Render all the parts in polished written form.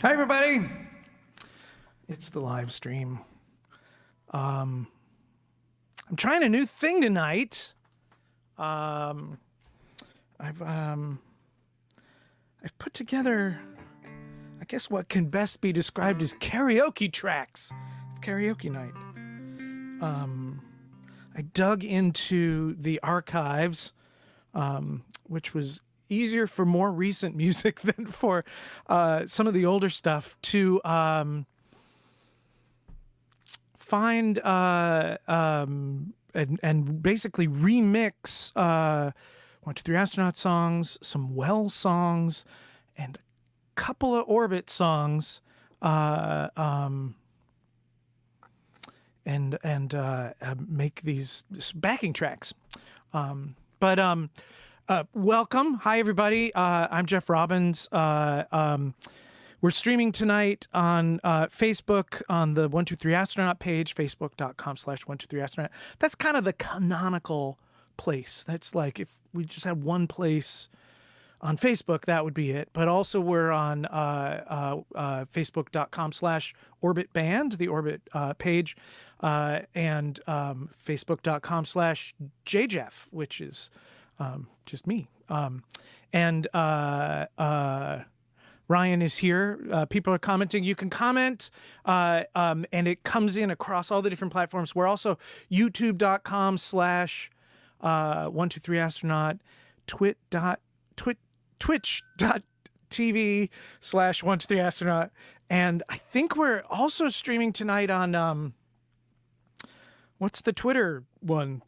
Hi, everybody. It's the live stream. I'm trying a new thing tonight. I've put together, I guess, what can best be described as karaoke tracks. It's karaoke night. I dug into the archives, which was easier for more recent music than for some of the older stuff to find and basically remix 123 Astronaut songs, some Well songs, and a couple of Orbit songs, and make these backing tracks. Welcome. Hi, everybody. I'm Jeff Robbins. We're streaming tonight on Facebook on the 123 Astronaut page, facebook.com/123astronaut. That's kind of the canonical place. That's like if we just had one place on Facebook, that would be it. But also we're on facebook.com/orbitband, the Orbit page, and facebook.com/jjeff, which is just me. And Ryan is here. People are commenting. You can comment, and it comes in across all the different platforms. We're also youtube.com/123astronaut, twitch.tv/123astronaut. And I think we're also streaming tonight on, what's the Twitter one?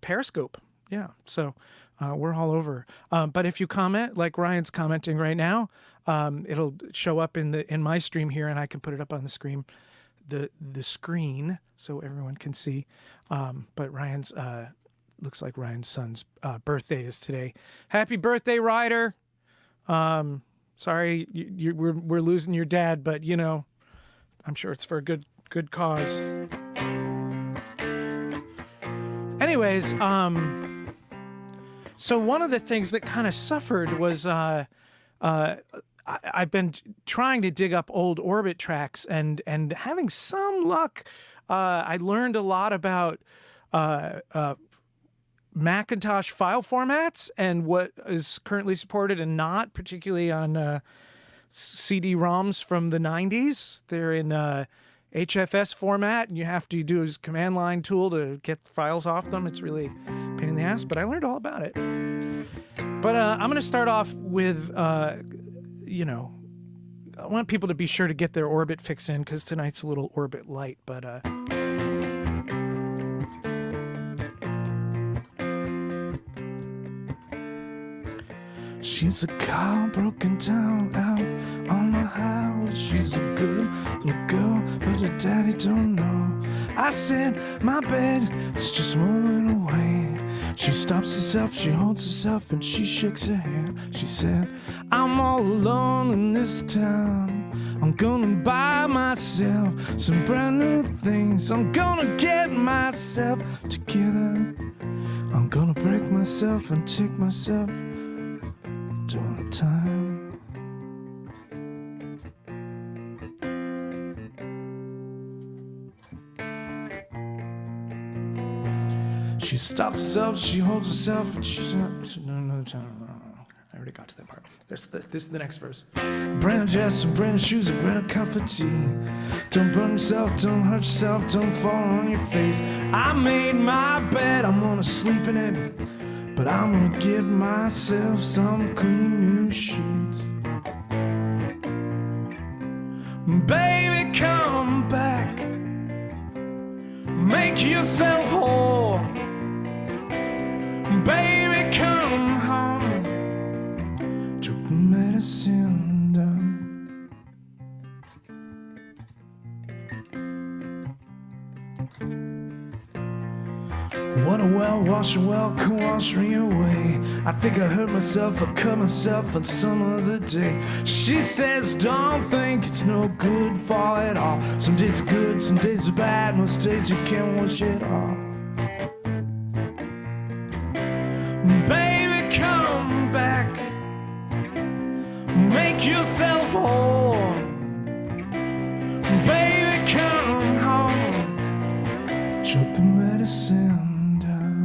Periscope. Yeah, so we're all over. But if you comment, like Ryan's commenting right now, it'll show up in my stream here, and I can put it up on the screen, the screen, so everyone can see. But Ryan's looks like Ryan's son's birthday is today. Happy birthday, Ryder! Sorry, we're losing your dad, but you know, I'm sure it's for a good cause. Anyways, so one of the things that kind of suffered was I've been trying to dig up old Orbit tracks and having some luck. I learned a lot about Macintosh file formats and what is currently supported and not, particularly on CD-ROMs from the 90s. They're in HFS format, and you have to do his command line tool to get files off them. It's really a pain in the ass, but I learned all about it. But I'm going to start off with, you know, I want people to be sure to get their Orbit fix in, because tonight's a little Orbit light, but she's a car broken down out on the highway. She's a good little girl, but her daddy don't know. I said, my bed is just a moment away. She stops herself, she holds herself, and she shakes her hand. She said, I'm all alone in this town. I'm gonna buy myself some brand new things. I'm gonna get myself together. I'm gonna break myself and take myself to a time. She stops herself, she holds herself, and she's no time. I already got to that part. This is the next verse. Brand dress, brand shoes, a brand cup of tea. Don't burn yourself, don't hurt yourself, don't fall on your face. I made my bed, I'm gonna sleep in it, but I'm gonna give myself some clean new sheets. Baby, come back, make yourself whole. Baby, come home, took the medicine down. What a well washer, well can wash me away. I think I hurt myself, I cut myself on some other day. She says, don't think it's no good for it all. Some days are good, some days are bad, most days you can't wash it off. Baby, come back, make yourself whole. Baby, come home, choke the medicine down.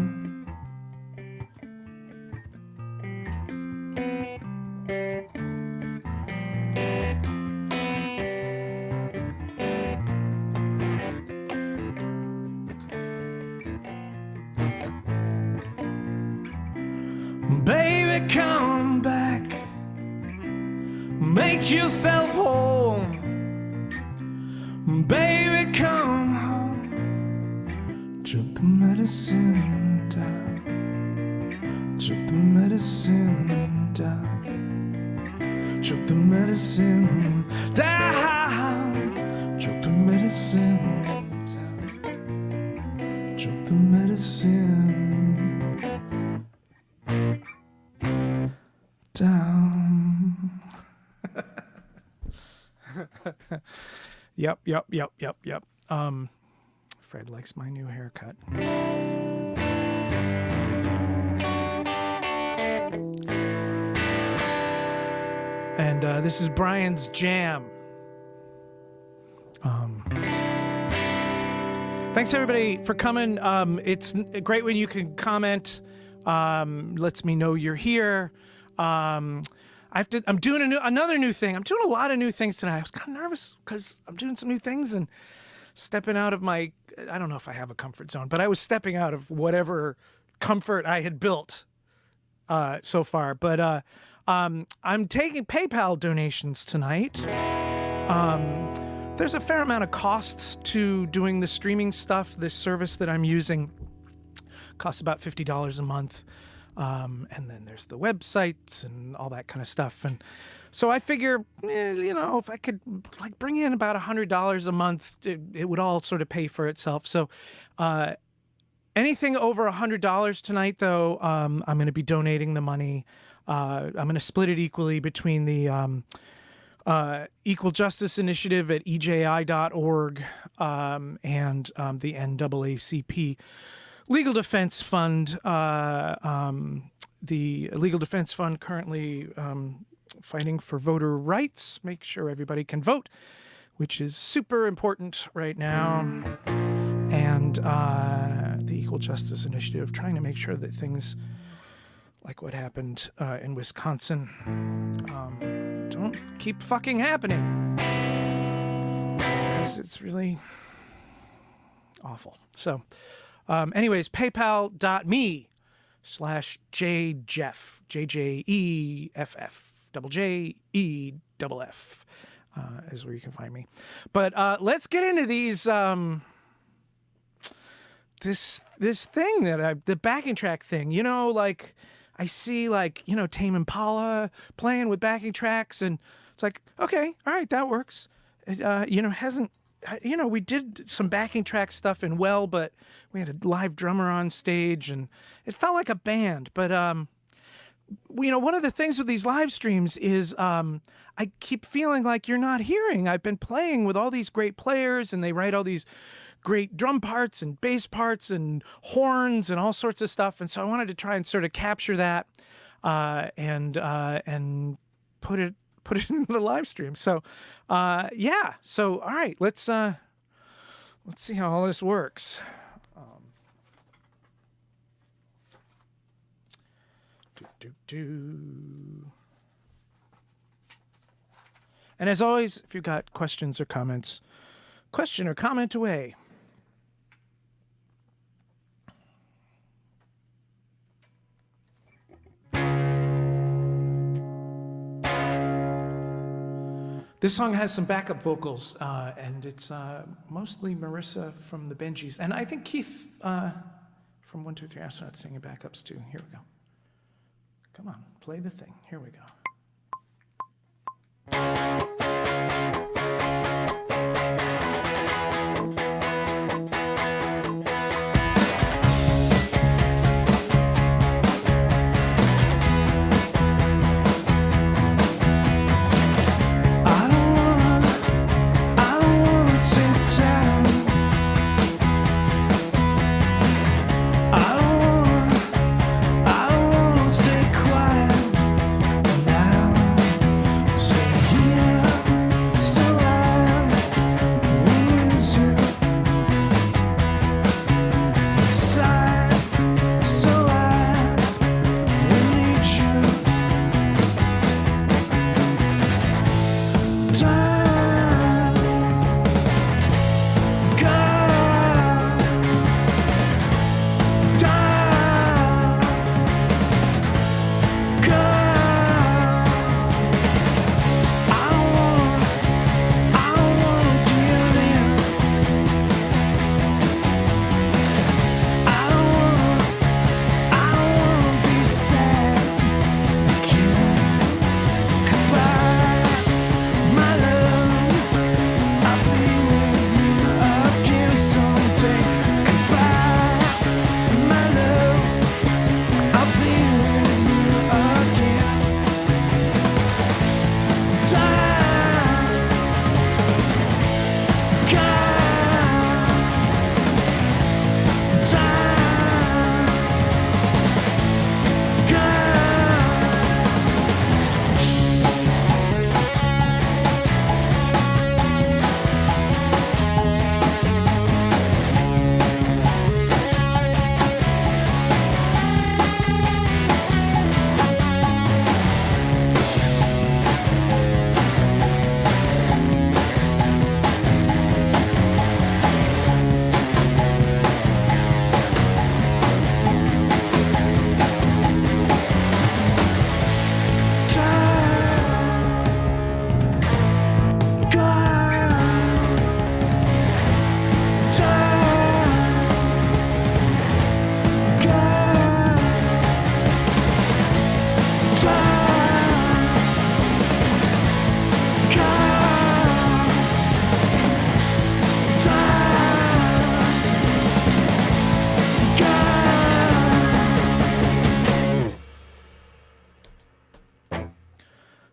Baby, come back, make yourself whole. Baby, come home, choke the medicine down. Choke the medicine down. Choke the medicine down. Choke the medicine down. Choke the medicine down. Yep. Fred likes my new haircut. And this is Brian's jam. Thanks everybody for coming. It's great when you can comment. Lets me know you're here. I'm doing another new thing. I'm doing a lot of new things tonight. I was kind of nervous because I'm doing some new things and stepping out of my, I don't know if I have a comfort zone, but I was stepping out of whatever comfort I had built so far. But I'm taking PayPal donations tonight. There's a fair amount of costs to doing the streaming stuff. This service that I'm using costs about $50 a month. And then there's the websites and all that kind of stuff. And so I figure, if I could like bring in about $100 a month, it would all sort of pay for itself. So, anything over $100 tonight, though, I'm going to be donating the money. I'm going to split it equally between the, Equal Justice Initiative at EJI.org, and, the NAACP Legal Defense Fund. The Legal Defense Fund currently fighting for voter rights, make sure everybody can vote, which is super important right now. And the Equal Justice Initiative trying to make sure that things like what happened in Wisconsin don't keep fucking happening, because it's really awful. So anyways, paypal.me/JJeff, JJEFF, is where you can find me. But let's get into these, this thing the backing track thing, like I see Tame Impala playing with backing tracks, and it's like, okay, all right, that works. It, you know, we did some backing track stuff in Well, but we had a live drummer on stage, and it felt like a band. But you know, one of the things with these live streams is I keep feeling like you're not hearing. I've been playing with all these great players, and they write all these great drum parts and bass parts and horns and all sorts of stuff. And so I wanted to try and sort of capture that and put it in the live stream. So yeah. So all right, let's see how all this works. And as always, if you've got questions or comments, question or comment away. This song has some backup vocals, and it's mostly Marissa from the Benjis. And I think Keith from 1, 2, 3 Astronauts singing backups too. Here we go. Come on, play the thing. Here we go.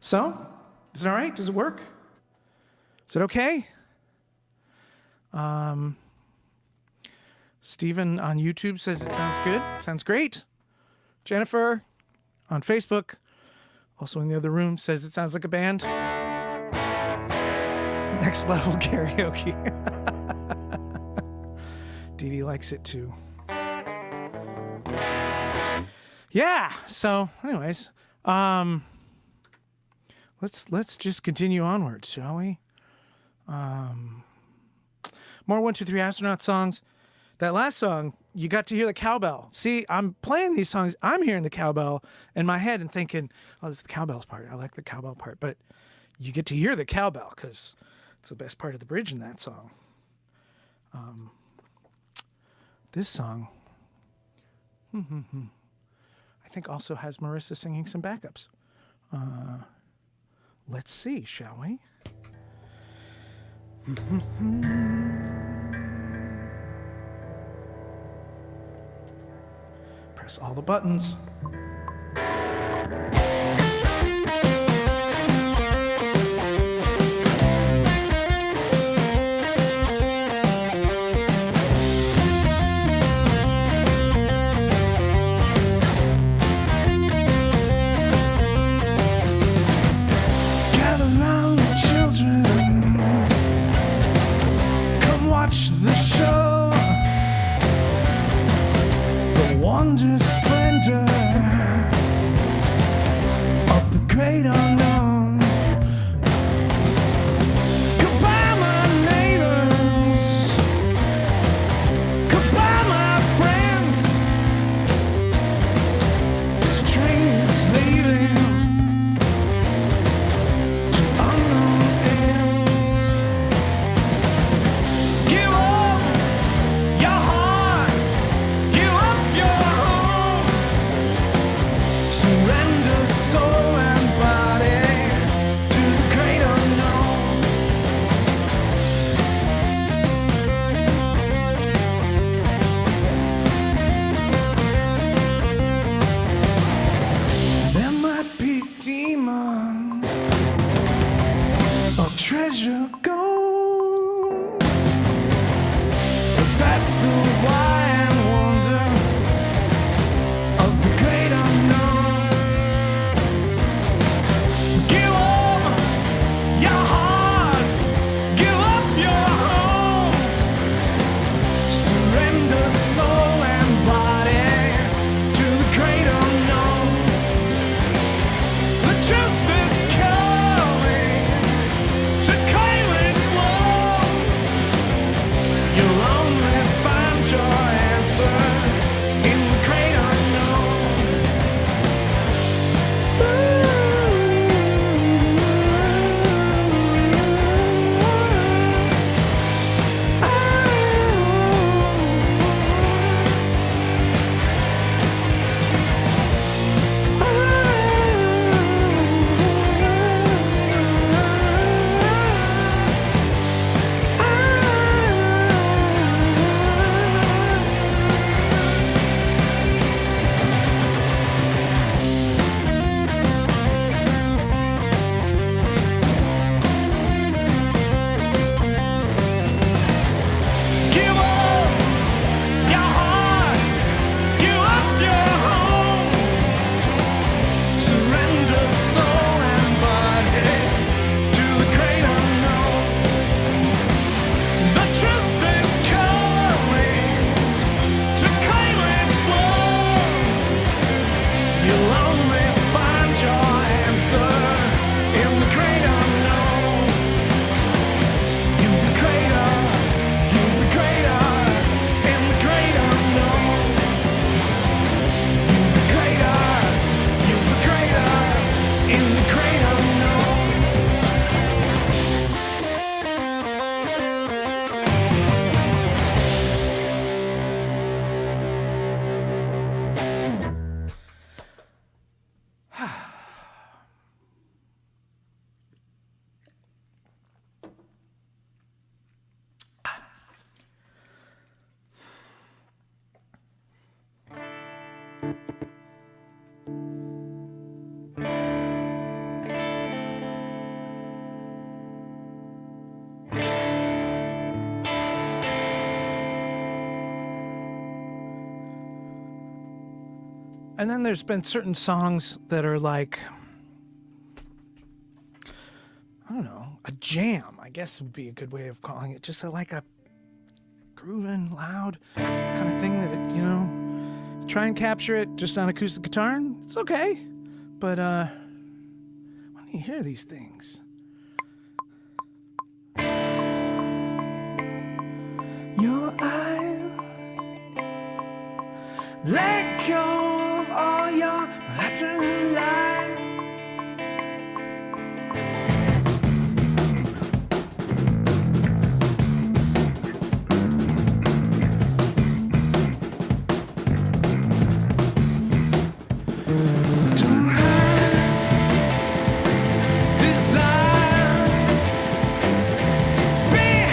So, is it all right? Does it work? Is it okay? Stephen on YouTube says it sounds good. Sounds great. Jennifer on Facebook, also in the other room, says it sounds like a band. Next level karaoke. Dee Dee likes it too. Yeah. So, anyways, let's just continue onwards, shall we? More 1, 2, 3 Astronaut songs. That last song, you got to hear the cowbell. See, I'm playing these songs. I'm hearing the cowbell in my head and thinking, oh, this is the cowbell part. I like the cowbell part. But you get to hear the cowbell because it's the best part of the bridge in that song. This song, I think also has Marissa singing some backups. Let's see, shall we? Press all the buttons. The show, the wonder splendor of the great unknown. Goodbye, my neighbors. Goodbye, my friends. This train is leaving to unknown ends. Treasure gold, but that's the why and wonder of the great unknown. Give up your heart, give up your home, surrender soul and body to the great unknown. The truth is coming to claim its laws. You'll only find your answer in the great unknown. And then there's been certain songs that are like, I don't know, a jam, I guess would be a good way of calling it. Just like a grooving, loud kind of thing that, you know, try and capture it just on acoustic guitar, and it's okay. But when you hear these things, your eyes let go of all your happening life. Desire behind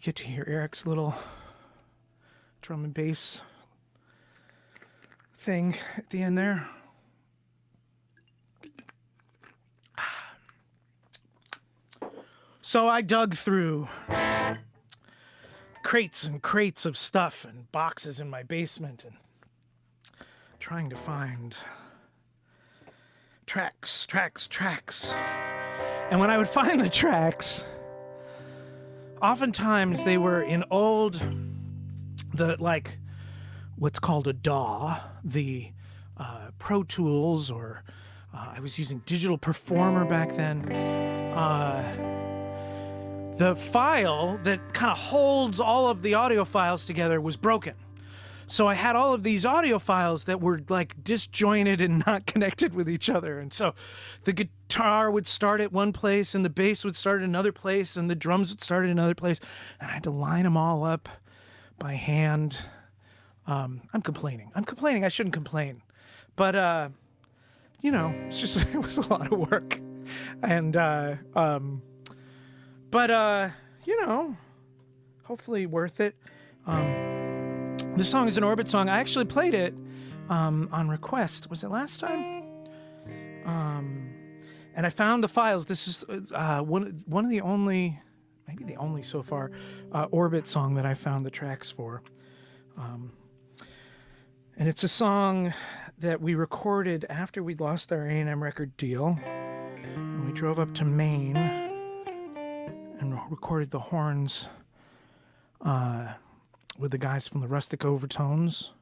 get to hear Eric's little drum and bass thing at the end there. So I dug through crates and crates of stuff and boxes in my basement and trying to find tracks. And when I would find the tracks, oftentimes they were in what's called a DAW, the Pro Tools, or I was using Digital Performer back then. The file that kind of holds all of the audio files together was broken. So I had all of these audio files that were like disjointed and not connected with each other. And so the guitar would start at one place and the bass would start at another place and the drums would start at another place. And I had to line them all up by hand. I'm complaining. I shouldn't complain. But, it was a lot of work. And, hopefully worth it. This song is an Orbit song. I actually played it on request. Was it last time? And I found the files. This is one of the only, maybe the only so far, Orbit song that I found the tracks for. And it's a song that we recorded after we'd lost our A&M record deal. And we drove up to Maine and recorded the horns with the guys from the Rustic Overtones.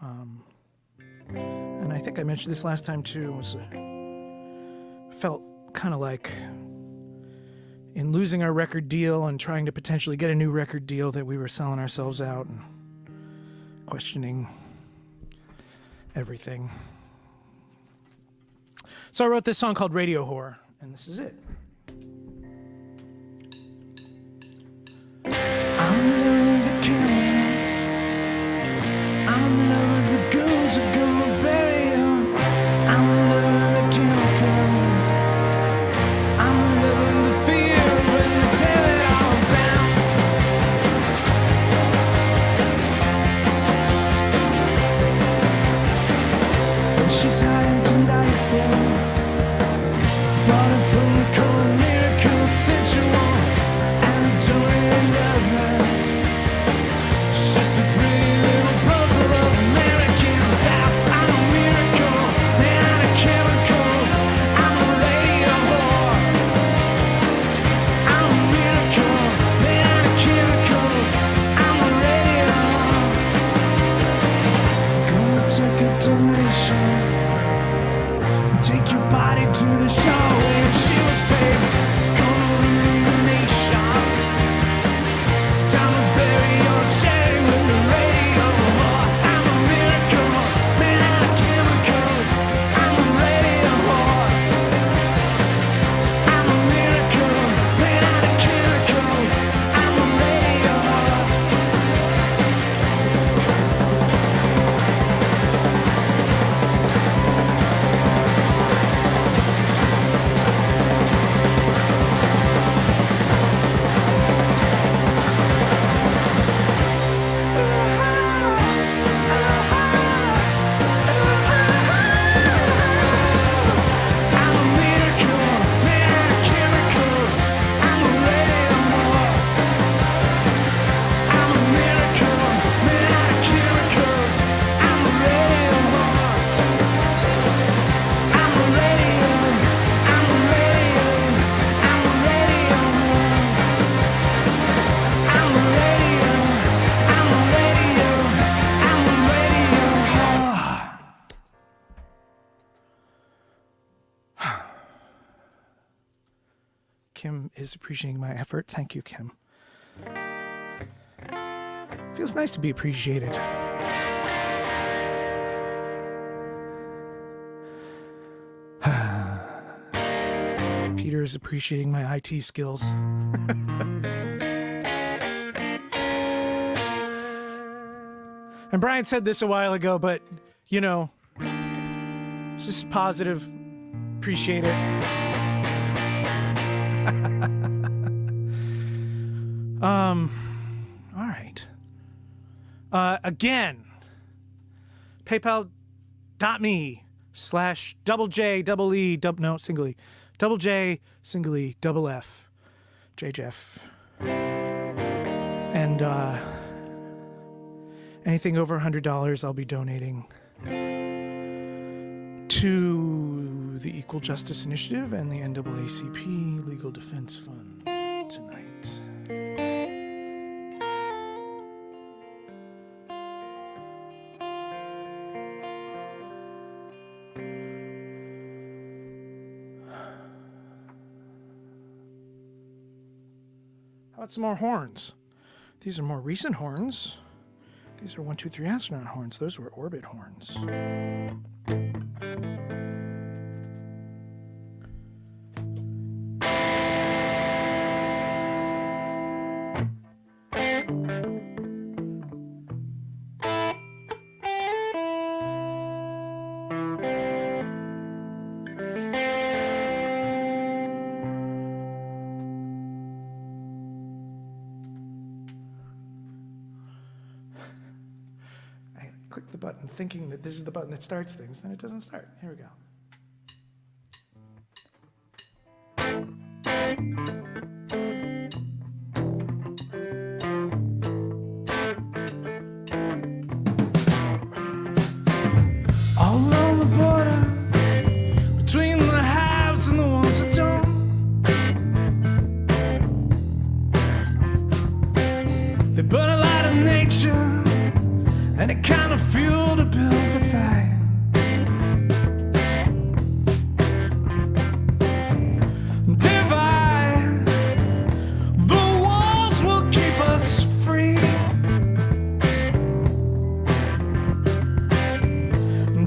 And I think I mentioned this last time too. Felt kind of like in losing our record deal and trying to potentially get a new record deal that we were selling ourselves out and questioning everything. So I wrote this song called Radio Whore, and this is it. I'm loving the king. I'm loving the girls are gonna bury you. I'm loving the chemicals. I'm loving the fear when they tear it all down. And she's high and delightful. Bought it from the cold miracle sensual. And I don't really love her. She's just a pretty little puzzle of American doubt. I'm a miracle, made out of chemicals. I'm a radio whore. I'm a miracle, made out of chemicals. I'm a radio whore. Gonna take a donation. Take your body to the show where she was paid. Gonna ruin the nation. Time to bury your chain with the radio whore. I'm a miracle, made out of chemicals. I'm a radio whore. I'm a miracle, made out of chemicals. I'm a radio whore. I'm a miracle, made out of chemicals. I'm a radio whore. I'm a miracle, made out of chemicals. I'm a radio whore. I'm a radio, I'm a radio, I'm a radio whore. I'm a radio, I'm a radio, I'm a radio whore. Kim is appreciating my effort. Thank you, Kim. Feels nice to be appreciated. Peter is appreciating my IT skills. And Brian said this a while ago, but, it's just positive. Appreciate it. All right. Again, paypal.me/double J double F and anything over $100 I'll be donating to the Equal Justice Initiative and the NAACP Legal Defense Fund tonight. How about some more horns? These are more recent horns. These are 1, 2, 3 astronaut horns. Those were orbit horns. Click the button thinking that this is the button that starts things, then it doesn't start. Here we go. All along the border, between the haves and the ones that don't, they burn a lot of nature and it kind of fuel to build the fire. Divide, the walls will keep us free.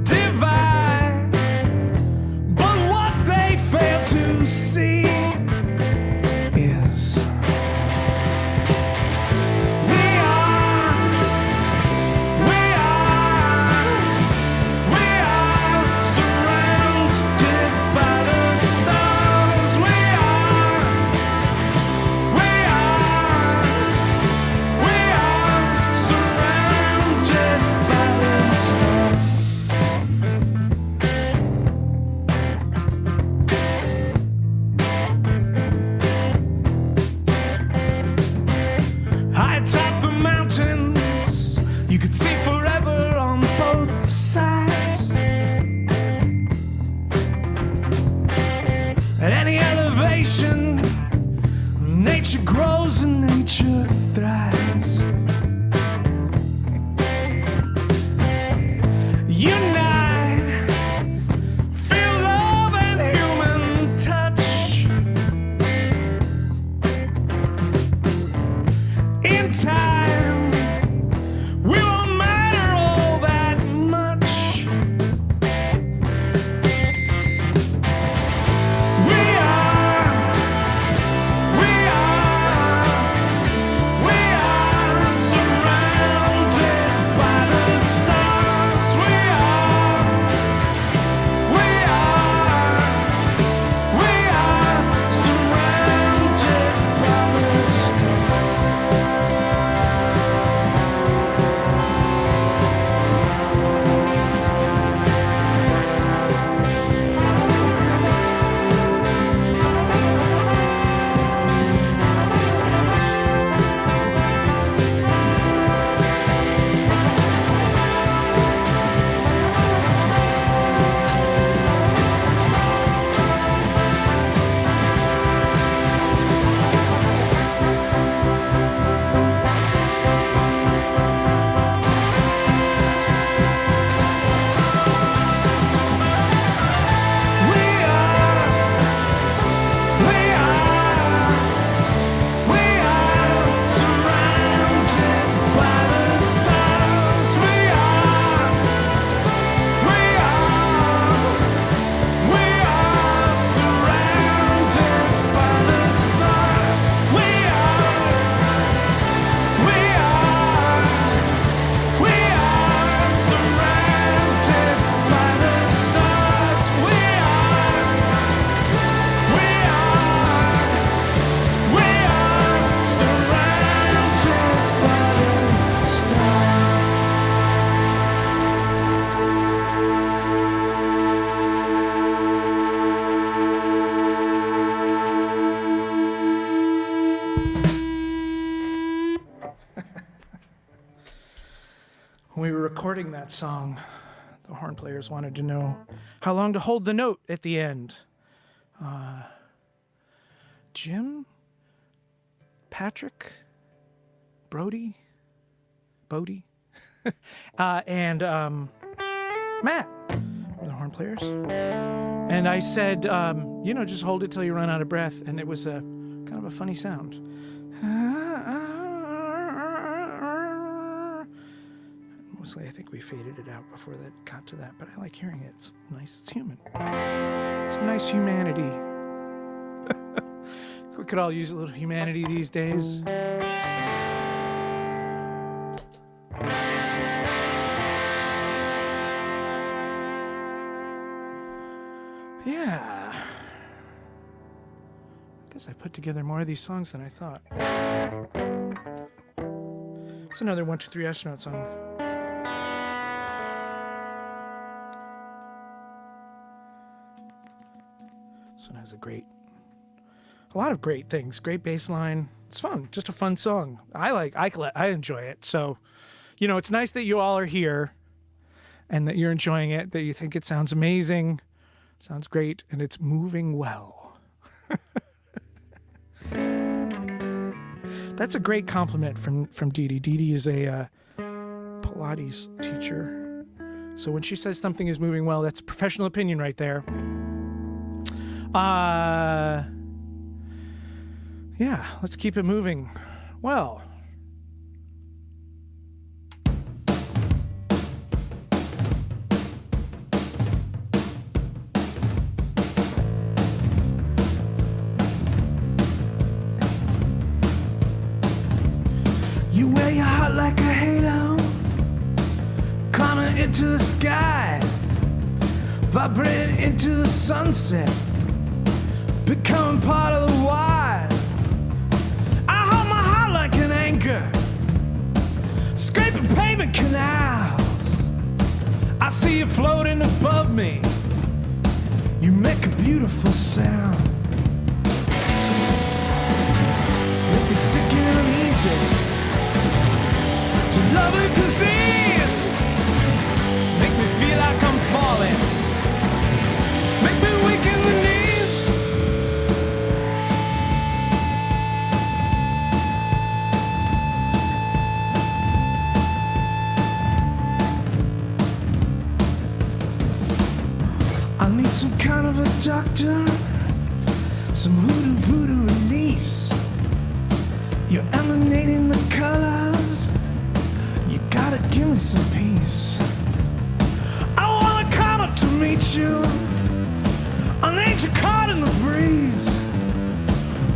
Divide, but what they fail to see is atop the mountains, you could see forever on both sides. At any elevation, nature grows and nature thrives. Unite, feel love and human touch. In time, we won't matter all that much. We are recording that song, the horn players wanted to know how long to hold the note at the end. Jim, Patrick, Bodie, and Matt, the horn players. And I said, just hold it till you run out of breath. And it was a kind of a funny sound. Mostly, I think we faded it out before that got to that, but I like hearing it. It's nice. It's human. Some nice humanity. We could all use a little humanity these days. Yeah. I guess I put together more of these songs than I thought. It's another 1, 2, 3 astronaut song. This one has a lot of great things. Great bass line. It's fun. Just a fun song. I enjoy it. So, it's nice that you all are here and that you're enjoying it, that you think it sounds amazing, sounds great, and it's moving well. That's a great compliment from Dee Dee. Dee Dee is a Pilates teacher. So when she says something is moving well, that's a professional opinion right there. Yeah, let's keep it moving. Well, you wear your heart like a halo, climbing into the sky, vibrating into the sunset, becoming part of the wild. I hold my heart like an anchor, scraping pavement canals. I see you floating above me. You make a beautiful sound. Make me sick and uneasy, to love and disease. Make me feel like I'm falling. Make me weak in the knees. I need some kind of a doctor, some voodoo release. You're emanating the colors. You gotta give me some peace. I wanna come up to meet you, an angel caught in the breeze.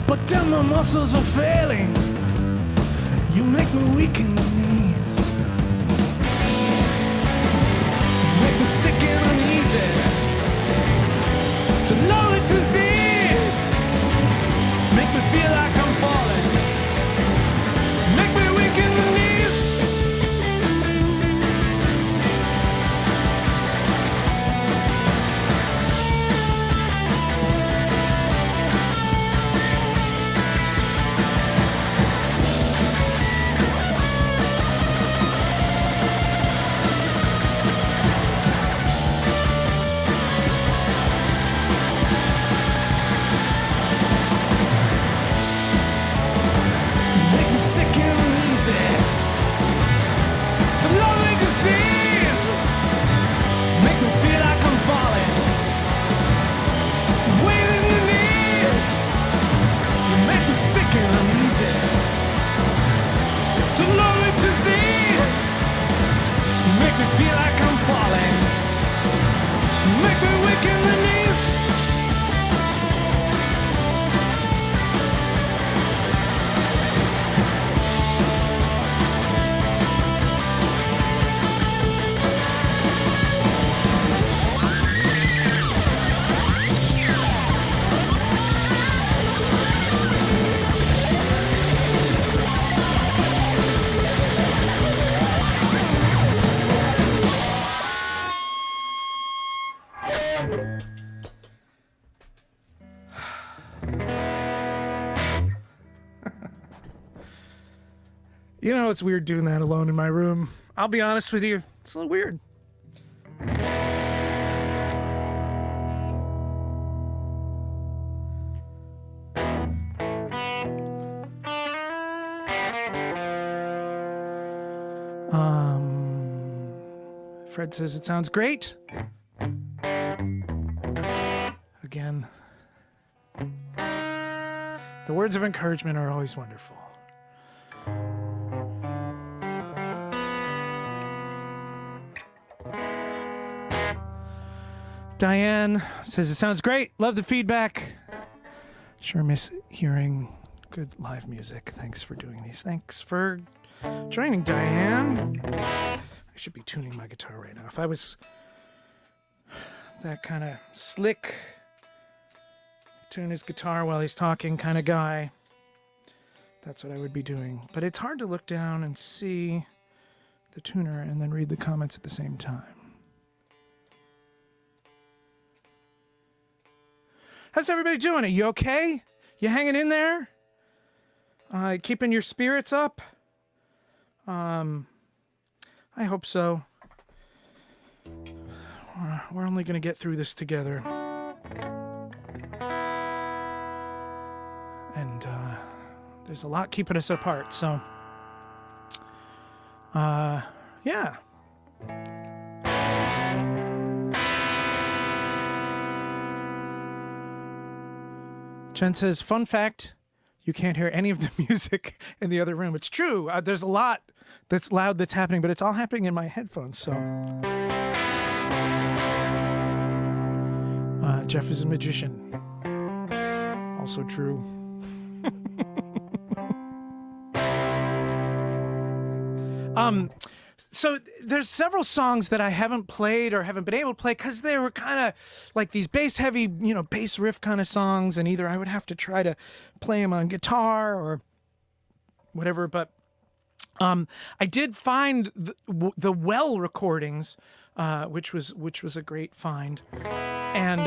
But then my muscles are failing. You make me weak in the knees. Make me sick and uneasy, to lonely disease. Make me feel like I'm falling. Make me weak in the knees. It's weird doing that alone in my room. I'll be honest with you. It's a little weird. Fred says it sounds great. Again, the words of encouragement are always wonderful. Diane says it sounds great. Love the feedback. Sure miss hearing good live music. Thanks for doing these. Thanks for joining, Diane. I should be tuning my guitar right now. If I was that kind of slick, tune his guitar while he's talking kind of guy, that's what I would be doing. But it's hard to look down and see the tuner and then read the comments at the same time. How's everybody doing? Are you okay? You hanging in there? Keeping your spirits up? I hope so. We're only going to get through this together. And there's a lot keeping us apart, so yeah. Jen says, fun fact, you can't hear any of the music in the other room. It's true. There's a lot that's loud that's happening, but it's all happening in my headphones. So Jeff is a magician. Also true. So there's several songs that I haven't played or haven't been able to play because they were kind of like these bass heavy, bass riff kind of songs, and either I would have to try to play them on guitar or whatever. But I did find the Well recordings, which was a great find, and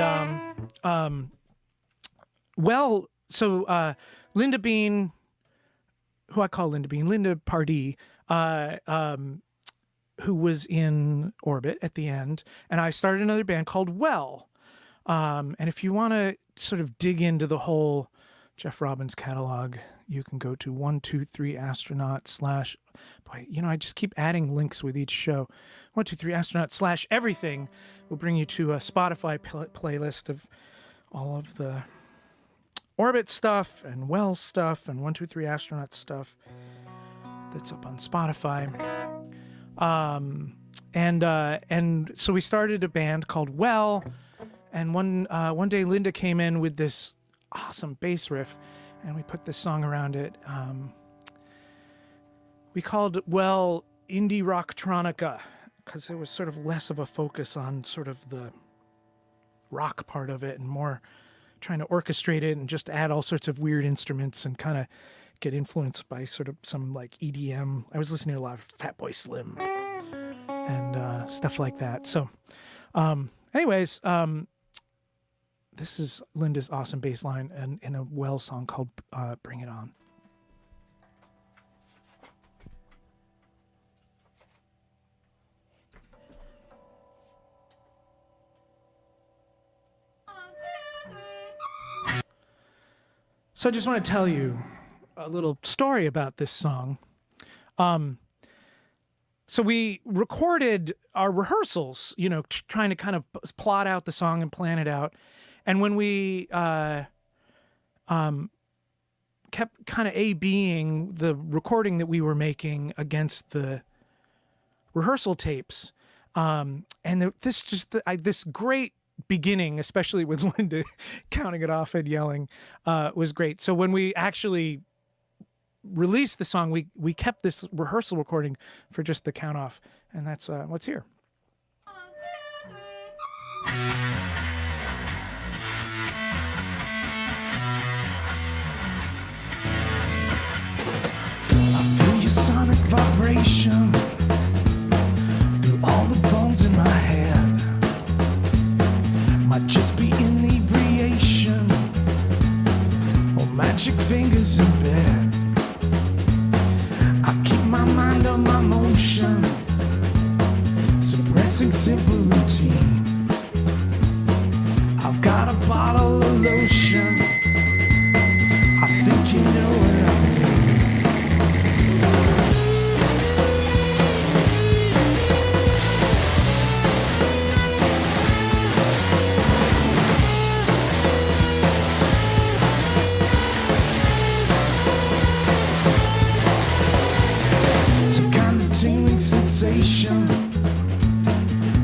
so Linda Bean, who I call Linda Bean, Linda Pardee, who was in Orbit at the end, and I started another band called Well. And if you want to sort of dig into the whole Jeff Robbins catalog, you can go to 123astronaut/ boy, I just keep adding links with each show. 123astronaut/ everything will bring you to a Spotify playlist of all of the Orbit stuff and Well stuff and 123astronaut stuff that's up on Spotify. And so we started a band called Well, and one day Linda came in with this awesome bass riff, and we put this song around it. We called Well Indie Rocktronica because there was sort of less of a focus on sort of the rock part of it and more trying to orchestrate it and just add all sorts of weird instruments and kind of get influenced by sort of some like EDM. I was listening to a lot of Fatboy Slim and stuff like that. So anyways, this is Linda's awesome bass line and in a Well song called Bring It On. So I just want to tell you a little story about this song. So we recorded our rehearsals, trying to kind of plot out the song and plan it out. And when we kept kind of A-Bing the recording that we were making against the rehearsal tapes, and this great beginning, especially with Linda counting it off and yelling, was great. So when we actually released the song, we kept this rehearsal recording for just the count off, and that's what's here. I feel your sonic vibration through all the bones in my head. Might just be inebriation or magic fingers in bed. I keep my mind on my motions suppressing simple routine. I've got a bottle of lotion. I think you know what I mean. Some kind of tingling sensation,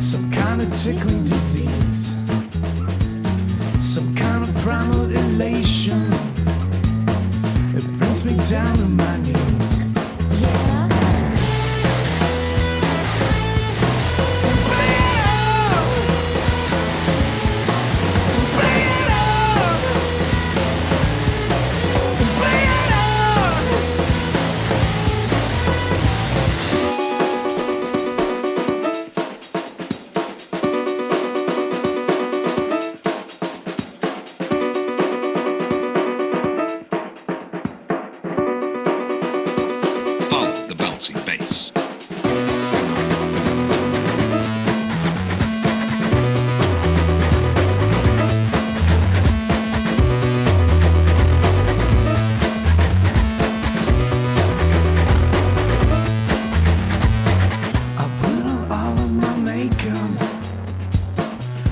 some kind of tickling disease, some kind of primal elation. It brings me down to my knees. Yeah.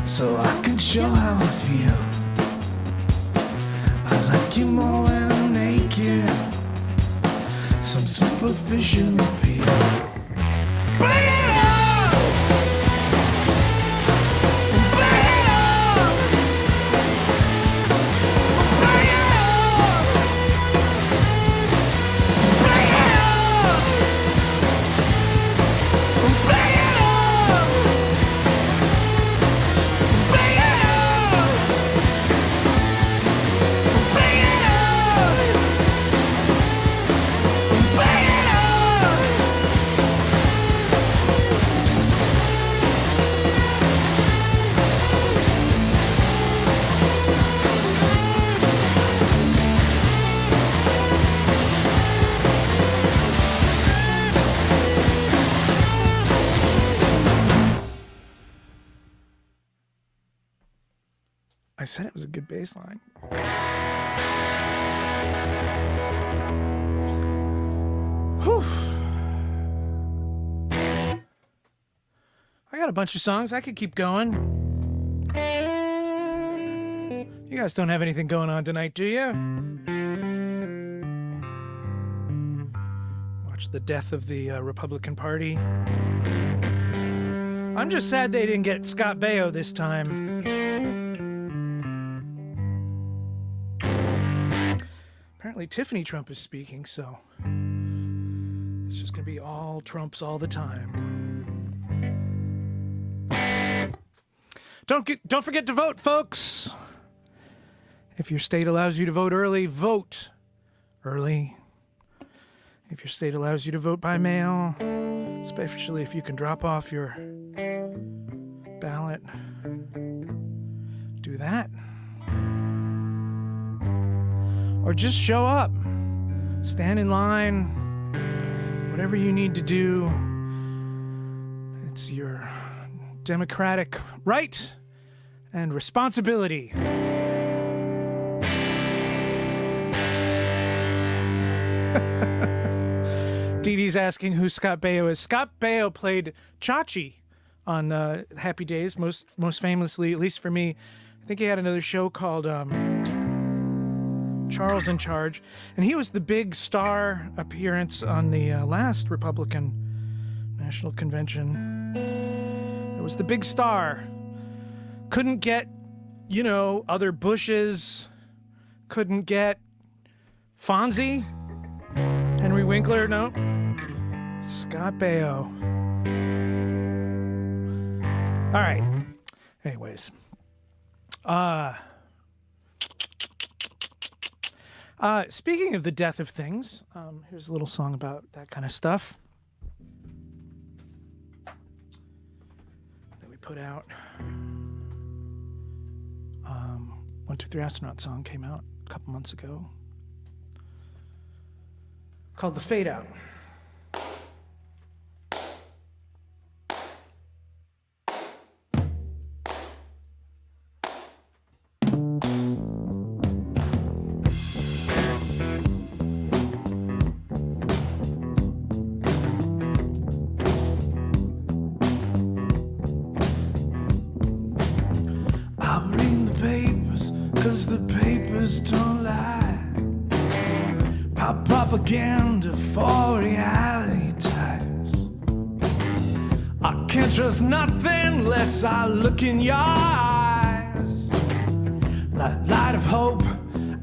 So I can show how I feel. I like you more when I'm naked. Some superficial appeal. Bring it on! Bring it on! Bring it on! Bring it on! Bring it on! I said it was a good bass line. Whew. I got a bunch of songs. I could keep going. You guys don't have anything going on tonight, do you? Watch the death of the Republican Party. I'm just sad they didn't get Scott Baio this time. Apparently Tiffany Trump is speaking, so it's just gonna be all Trumps all the time. Don't forget to vote, folks. If your state allows you to vote early, vote early. If your state allows you to vote by mail, especially if you can drop off your ballot, do that. Or just show up, stand in line, whatever you need to do. It's your democratic right and responsibility. Dee Dee's asking who Scott Baio is. Scott Baio played Chachi on Happy Days, most famously, at least for me. I think he had another show called Charles in Charge, and he was the big star appearance on the last Republican National Convention. It was the big star. Couldn't get, other Bushes. Couldn't get Fonzie. Henry Winkler, no. Scott Baio. All right. Anyways. Speaking of the death of things, here's a little song about that kind of stuff that we put out. 123 Astronaut song came out a couple months ago called The Fade Out. 'cause the papers don't lie. Pop propaganda for reality types. I can't trust nothing unless I look in your eyes. Light of hope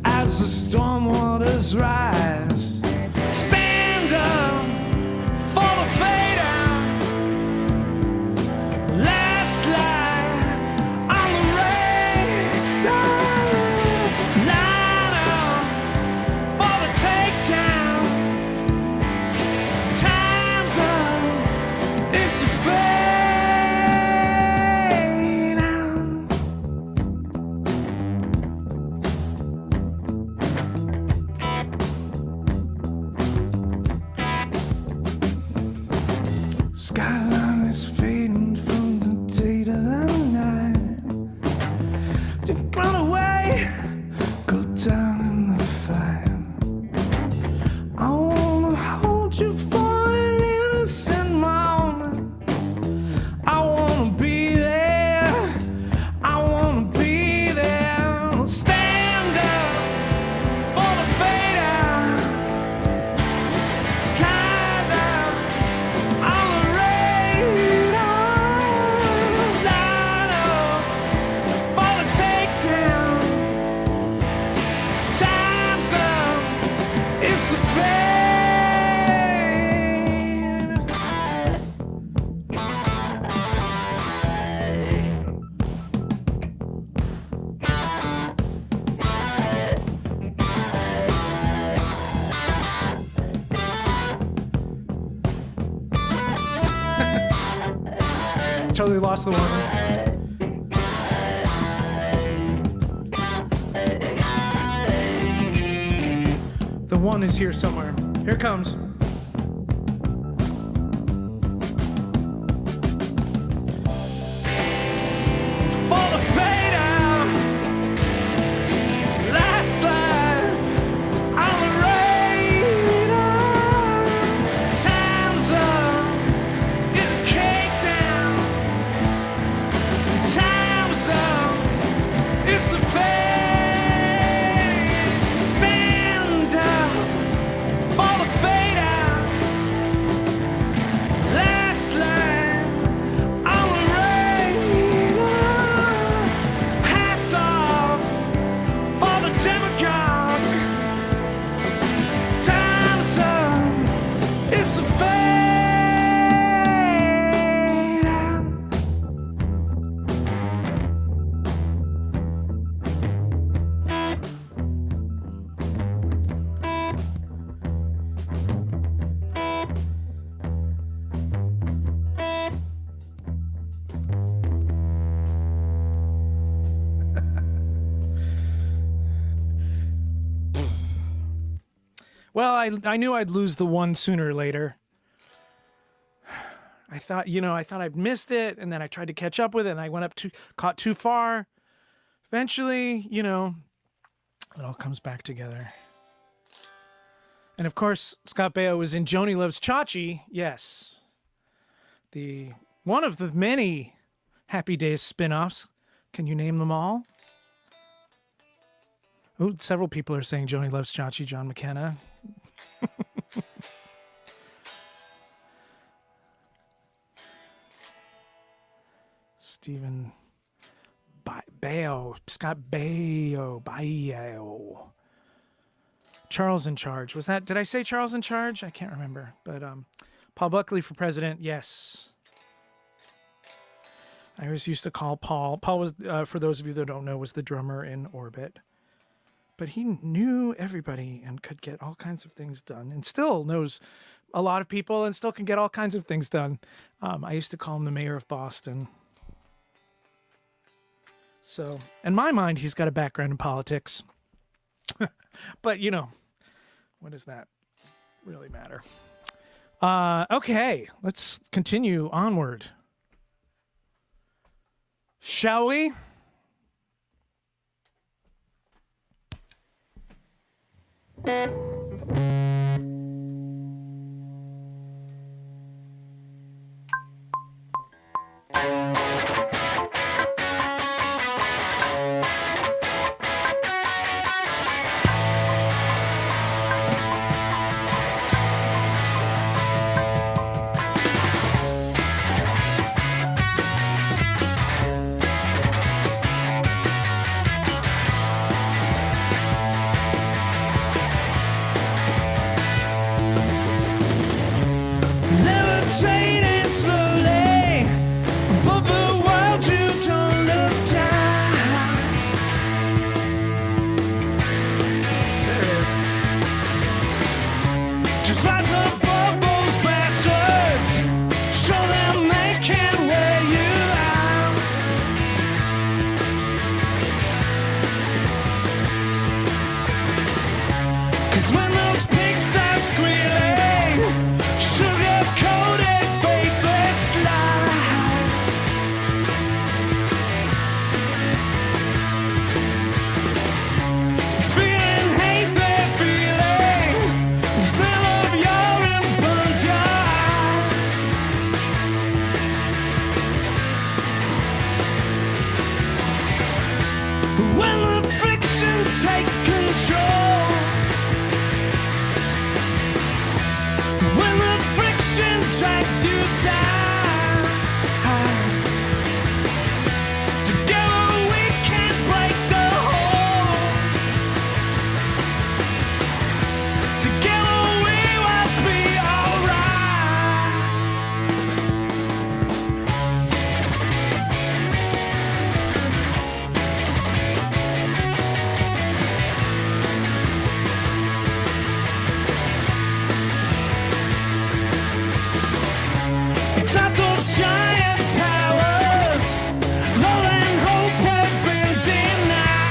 as the storm waters rise. Stand up for the fade out. Last light on the radar. Line up for the takedown. Time's up. It's a fade out. Skyline is fading from the day to the night. Don't run away, go down in the fire. I wanna hold you for an innocent moment. I wanna be there, I wanna be there. Stand up for the fade out. Tied up on the radar. Line up for the takedown. Time's up, it's a fade. Totally lost the one. The one is here somewhere. Here it comes. For the fade out. Last light on the radar. Time's up. It'll cake down. Time's up. It's a fade. Stand up for the fade out. Last line on the radar. Hats off for the demagogue. Time's up. It's a fade out. Well, I knew I'd lose the one sooner or later. I thought I'd missed it, and then I tried to catch up with it, and I caught too far. Eventually, it all comes back together. And of course, Scott Baio was in Joni Loves Chachi. Yes. One of the many Happy Days spin-offs. Can you name them all? Oh, several people are saying Joni Loves Chachi, John McKenna. Stephen Baio, Scott Baio. Charles in Charge. Did I say Charles in Charge? I can't remember. But Paul Buckley for president, yes. I always used to call Paul. Paul was, for those of you that don't know, was the drummer in Orbit. But he knew everybody and could get all kinds of things done, and still knows a lot of people and still can get all kinds of things done. I used to call him the mayor of Boston. So, in my mind, he's got a background in politics. But, what does that really matter? Okay, let's continue onward. Shall we? When the friction takes control, when the friction drags you down, together we can break the hold. Together we will be alright. Top those giant towers, love and hope have been denied.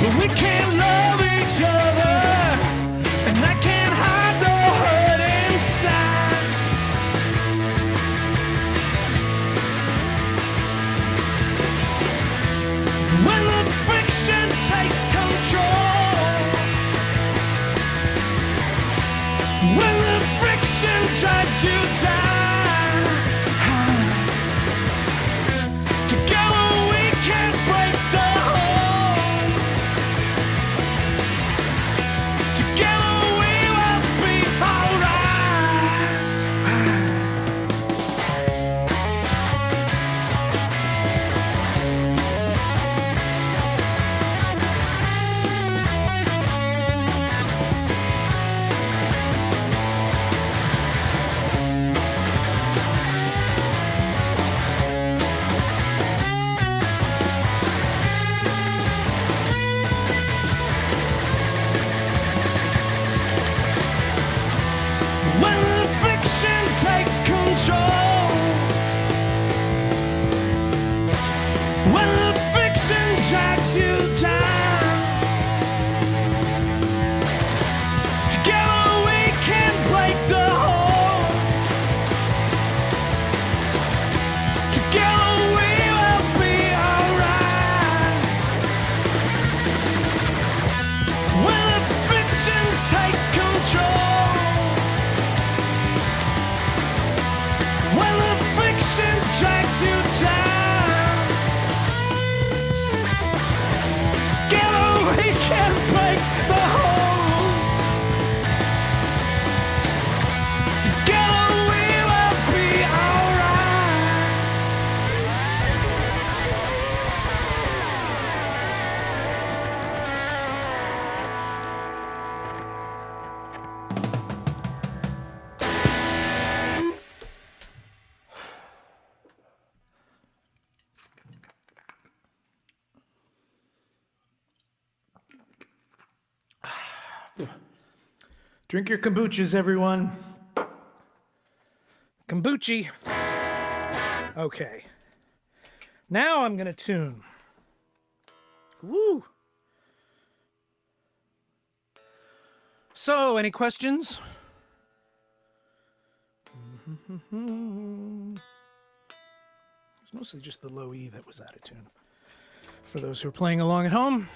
But we can't love each other, and I can't hide the hurt inside. When the friction takes control, when the friction drives you down, together we can break the hold. Together we will be alright. When the friction takes control, when the friction drags you down, together we can break the hold. Together we will be alright. When the friction takes control, when the friction drags you down, together we can break the hold. Together we will be alright. Drink your kombuchas, everyone. Kombuchi. Okay. Now I'm going to tune. Woo. So, any questions? It's mostly just the low E that was out of tune. For those who are playing along at home.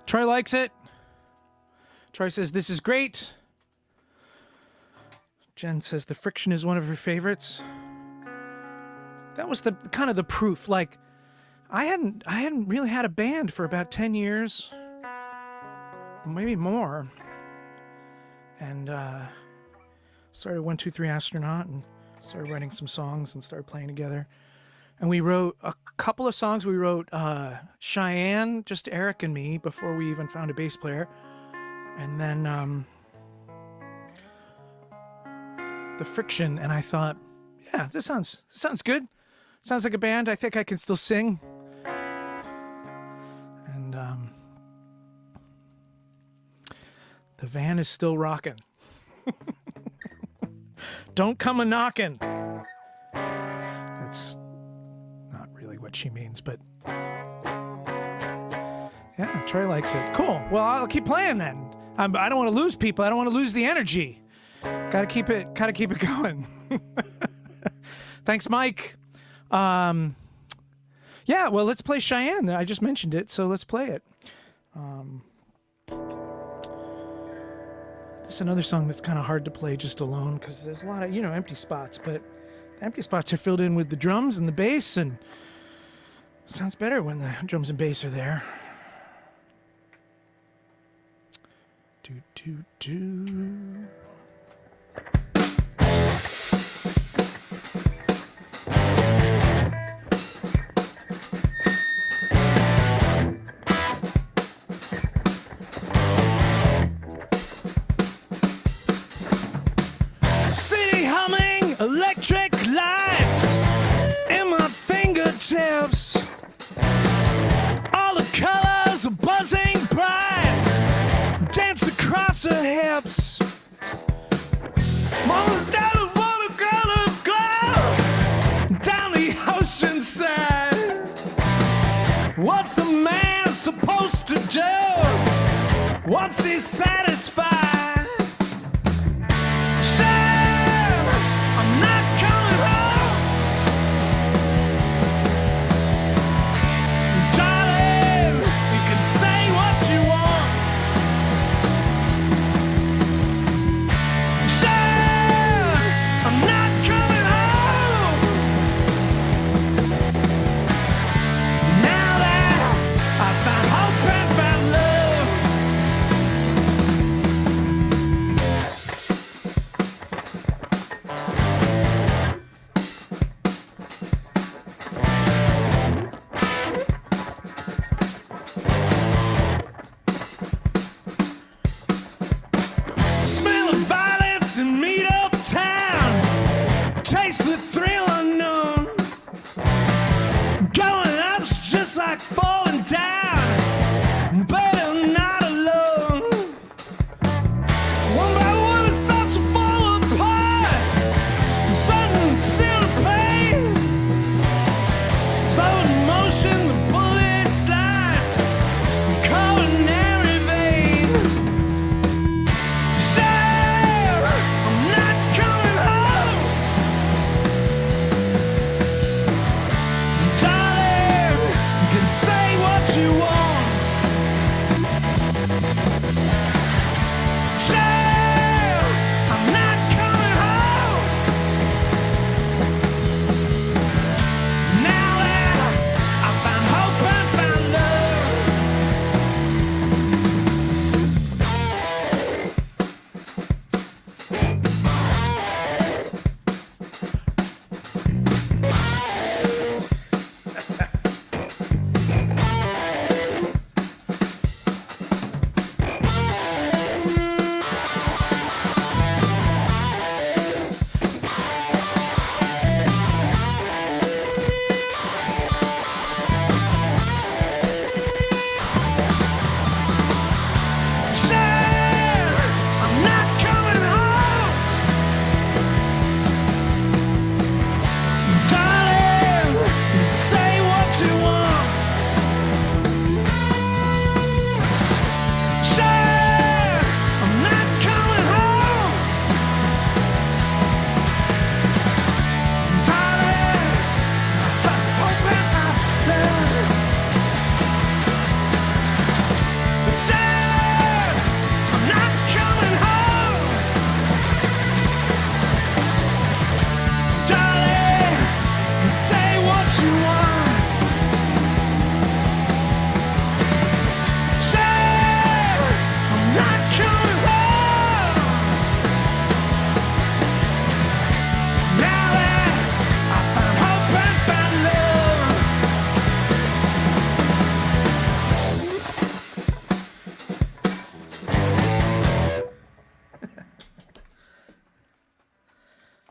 Troy likes it. Troy says, this is great. Jen says the friction is one of her favorites. That was the kind of the proof. Like, I hadn't really had a band for about 10 years. Maybe more. And started 1, 2, 3 Astronaut and started writing some songs and started playing together. And we wrote a couple of songs. We wrote Cheyenne, just Eric and me, before we even found a bass player. And then the friction. And I thought, yeah, this sounds good. Sounds like a band. I think I can still sing. And the van is still rocking. Don't come a knocking. That's not really what she means, but yeah, Troy likes it. Cool. Well, I'll keep playing then. I don't want to lose people. I don't want to lose the energy. Gotta keep it going. Thanks, Mike. Yeah, well, let's play Cheyenne. I just mentioned it, so let's play it. It's another song that's kind of hard to play just alone because there's a lot of, empty spots, but the empty spots are filled in with the drums and the bass, and it sounds better when the drums and bass are there. Do, do, do. Electric lights in my fingertips. All the colors are buzzing bright. Dance across her hips. Mama down watercolor glow down the ocean side. What's a man supposed to do once he's satisfied? Like falling down, but I'm not alone. One by one it starts to fall apart. Sudden syncopate, slow in motion, the bullet slides, coronary vein. Sure, I'm not coming home. Say what you want. Sure, I'm not coming home. Now that I found hope and found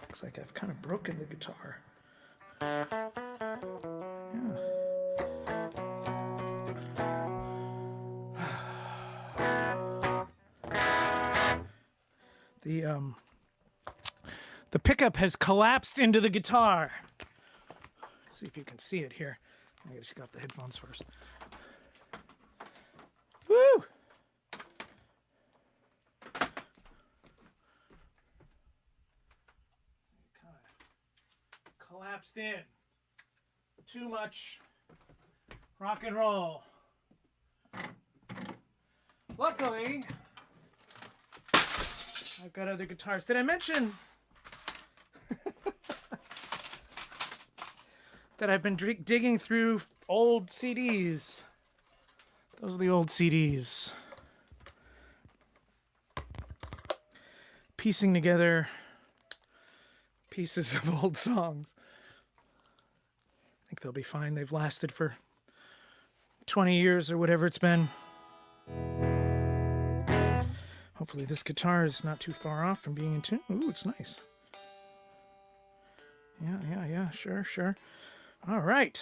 looks like I've kind of broken the guitar. Yeah. The pickup has collapsed into the guitar. Let's see if you can see it here. I gotta take off the headphones first. Woo! Kind of collapsed in. Too much rock and roll. Luckily, I've got other guitars. Did I mention that I've been digging through old CDs? Those are the old CDs. Piecing together pieces of old songs. I think they'll be fine. They've lasted for 20 years or whatever it's been. Hopefully this guitar is not too far off from being in tune. Ooh, it's nice. Yeah, sure. All right.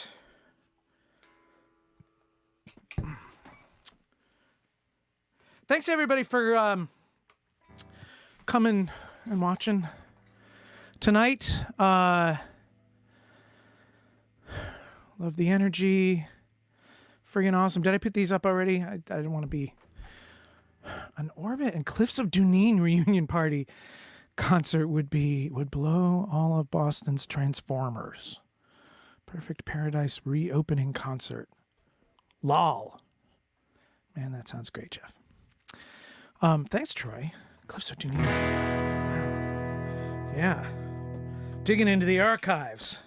Thanks everybody for coming and watching tonight. Love the energy. Friggin' awesome. Did I put these up already? I didn't want to be... An Orbit and Cliffs of Dunedin reunion party concert would blow all of Boston's Transformers. Perfect Paradise reopening concert. Lol. Man, that sounds great, Jeff. Thanks, Troy. Cliffs of Dunedin. Wow. Yeah. Digging into the archives.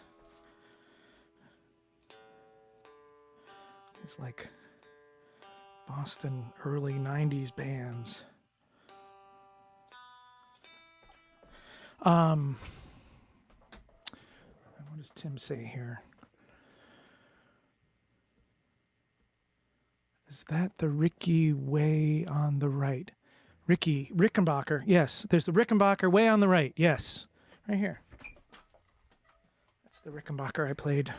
It's like Boston early 90s bands. What does Tim say here? Is that the Ricky way on the right? Rickenbacker. Yes, there's the Rickenbacker way on the right. Yes, right here. That's the Rickenbacker I played.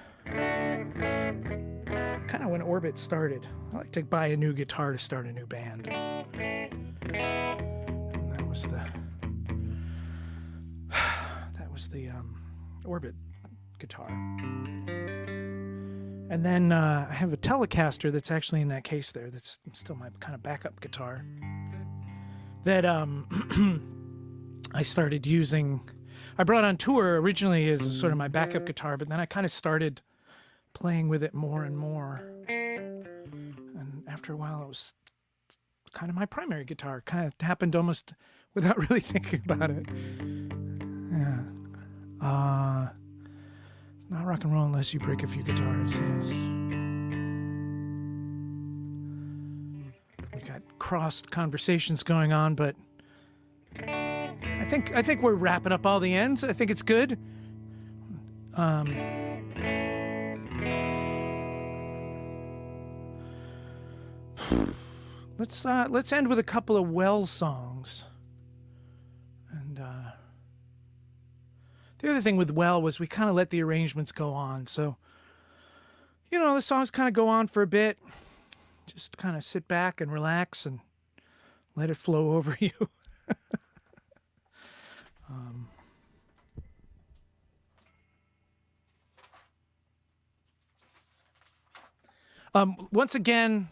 Kind of when Orbit started. I like to buy a new guitar to start a new band. And that was the Orbit guitar. And then I have a Telecaster that's actually in that case there. That's still my kind of backup guitar. That I started using. I brought on tour originally as sort of my backup guitar, but then I kind of started playing with it more and more. And after a while, it was kind of my primary guitar. Kind of happened almost without really thinking about it. Yeah. It's not rock and roll unless you break a few guitars, yes. We got crossed conversations going on, but I think we're wrapping up all the ends. I think it's good. Let's end with a couple of Well songs. And the other thing with Well was we kind of let the arrangements go on. So, you know, the songs kind of go on for a bit. Just kind of sit back and relax and let it flow over you. Once again,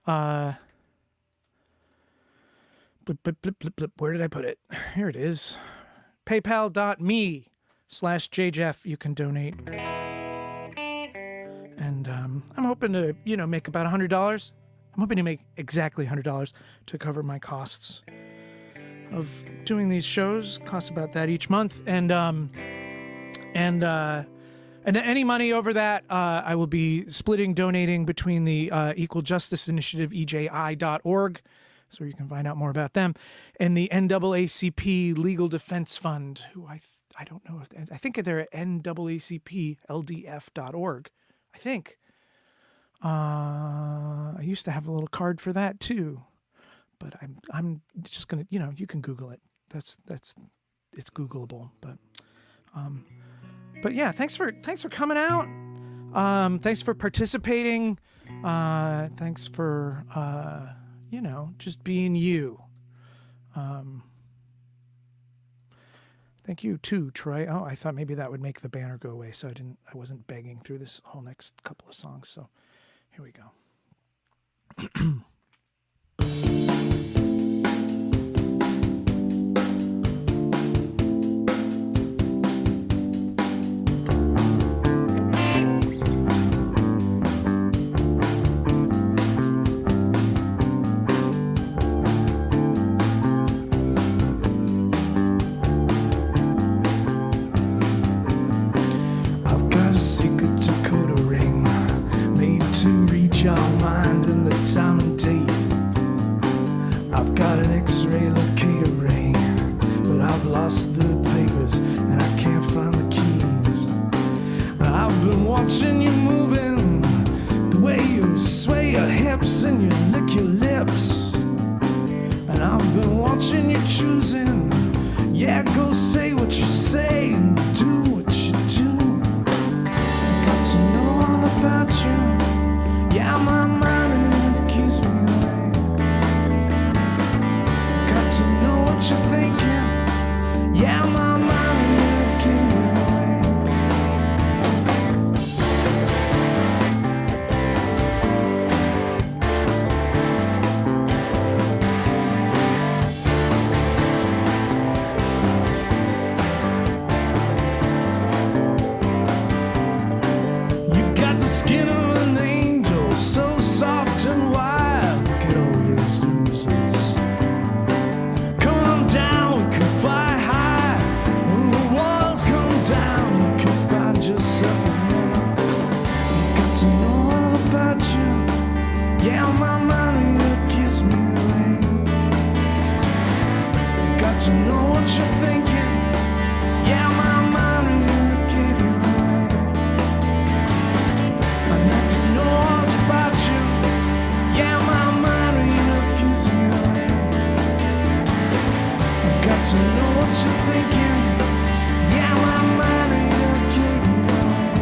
where did I put it? Here it is. PayPal.me/JJeff. You can donate. And I'm hoping to, make about $100. I'm hoping to make exactly $100 to cover my costs of doing these shows. Costs about that each month. And then any money over that, I will be donating between the Equal Justice Initiative, EJI.org. That's where you can find out more about them. And the NAACP Legal Defense Fund, who I don't know I think they're at NAACPLDF.org. I think. I used to have a little card for that too, but I'm just gonna, you can Google it. It's Googleable, but yeah, thanks for coming out. Thanks for participating. Thanks for just being you. Thank you too, Troy. Oh, I thought maybe that would make the banner go away, so I wasn't begging through this whole next couple of songs. So here we go. to know what you're thinking. Yeah, my mind really gave you away. I'd like to know all about you. Yeah, my mind really gives you away. I got to know what you're thinking. Yeah, my mind really gave you away.